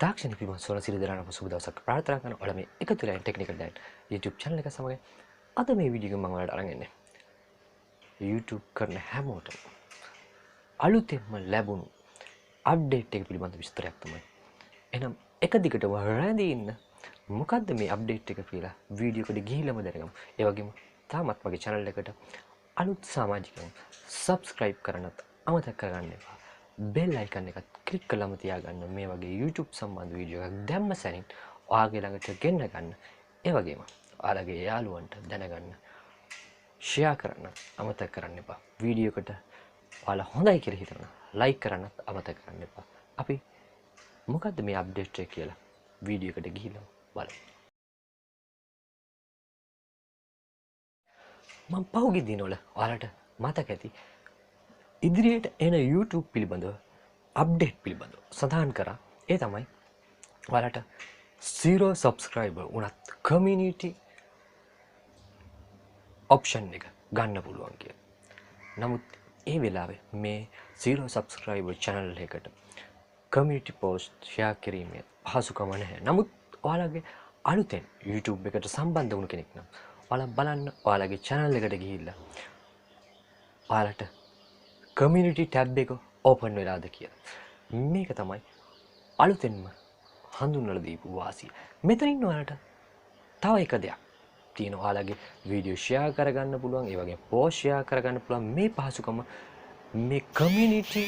තාක්ෂණික පිළිබඳ සොයන සියලු දෙනාටම සුබ දවසක් ප්‍රාර්ථනා කරන ඔයාලා මේ එකතු වෙලා ටෙක්නිකල් ඩෑන් YouTube channel එක සමග අද මේ වීඩියෝ එක මම ඔයාලට අරන් එන්නේ YouTube කරන හැමෝටම අලුතෙන්ම ලැබුණු අප්ඩේට් එක පිළිබඳ විස්තරයක් තමයි. එහෙනම් එක දිගටම රැඳී ඉන්න මොකද්ද මේ අප්ඩේට් එක කියලා වීඩියෝ එකට ගිහිල්ලාම දැනගමු. ඒ වගේම තාමත් මගේ channel එකට අලුත් සමාජිකයන් subscribe කරන්නත් අමතක කරගන්න එපා. බෙල් අයිකන් එකත් ක්ලික් කරලාම තියාගන්න මේ වගේ YouTube සම්බන්ධ වීඩියෝ එකක් දැම්ම සැනින් ඔයාගේ ළඟට ගෙන්න ගන්න. ඒ වගේම ඔයාලගේ යාළුවන්ට දැනගන්න ෂෙයා කරන්න අමතක කරන්න එපා. වීඩියෝ එකට ඔයාලා හොඳයි කියලා හිතන ලයික් කරන්නත් අමතක කරන්න එපා. අපි මොකද්ද මේ අප්ඩේට් එක කියලා වීඩියෝ එකට ගිහිල්ලා බලමු. මම පහුගිය දිනවල ඔයාලට මතක ඇති ඉදිරියට එන YouTube පිළිබඳව අප්ඩේට් පිළිබඳව සඳහන් කරා. ඒ තමයි ඔයාලට 0 subscriber වුණත් community option එක ගන්න පුළුවන් කියලා. නමුත් ඒ වෙලාවේ මේ 0 subscriber channel එකට community post share කිරීමේ පහසුකම නැහැ. නමුත් ඔයාලගේ අලුතෙන් YouTube එකට සම්බන්ධ වුණු කෙනෙක් නම් ඔයාලා බලන්න ඔයාලගේ channel එකට ගිහිල්ලා ඔයාලට community tab එක open වෙලාද කියලා. මේක තමයි අලුතෙන්ම හඳුන්වලා දීපු වාසිය. මෙතනින් ඔයාලට තව එක දෙයක් තියෙනවා. ඔයාලගේ වීඩියෝ share කරගන්න පුළුවන්, ඒ වගේම post share කරගන්න පුළුවන්. මේ පහසුකම මේ community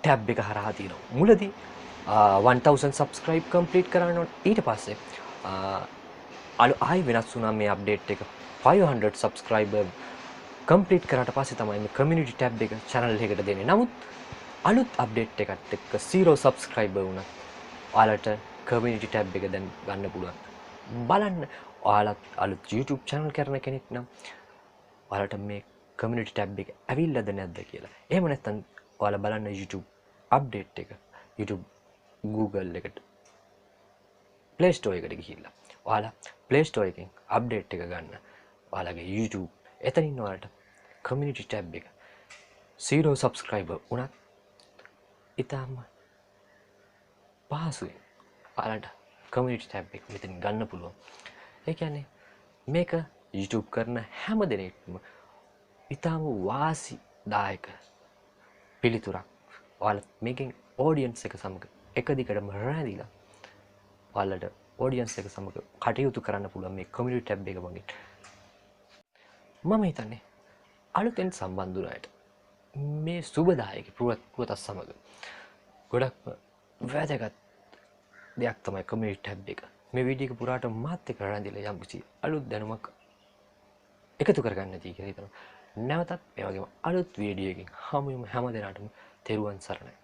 tab එක හරහා තියෙනවා. මුලදී 1000 subscribe complete කරන්න ඕන. ඊට පස්සේ ආයි වෙනස් වුණා මේ update එක 500 subscriber complete කරාට පස්සේ තමයි මේ community tab එක channel එකකට දෙන්නේ. නමුත් අලුත් update එකත් එක්ක 0 subscriber වුණා ඔයාලට community tab එක දැන් ගන්න පුළුවන්. බලන්න ඔයාලත් අලුත් YouTube channel කරන කෙනෙක් නම් ඔයාලට මේ community tab එක ඇවිල්ලාද නැද්ද කියලා. එහෙම නැත්නම් ඔයාලා බලන්න YouTube update එක YouTube Google එකට Play Store එකට ගිහිල්ලා ඔයාලා Play Store එකෙන් update එක ගන්න. ඔයාලගේ YouTube එතනින් ඔයාලට community tab එක 0 subscriber වුණත් ඉතාලම පහසුවෙන් ඔයාලට community tab එක මෙතන ගන්න පුළුවන්. ඒ කියන්නේ මේක YouTube කරන හැම දෙනෙක්ම ඉතාම වාසිදායක පිළිතුරක්. ඔයාලා මේකෙන් audience එක සමග එක දිගටම රැඳිලා ඔයාලට audience එක සමග කටයුතු කරන්න පුළුවන් මේ community tab එක මගින්. මම හිතන්නේ අලුතෙන් සම්බන්ධ වුණ අයට මේ සුබදායක පුවතත් සමග ගොඩක්ම වැදගත් දෙයක් තමයි community tab එක. මේ වීඩියෝ එක පුරාට මාත් එක්ක රැඳිලා යම්කිසි අලුත් දැනුමක් එකතු කරගන්න ඇති කියලා හිතනවා. නැවතත් මේ වගේම අලුත් වීඩියෝ එකකින් හමු වෙමු. හැම දිනකටම තෙරුවන් සරණයි.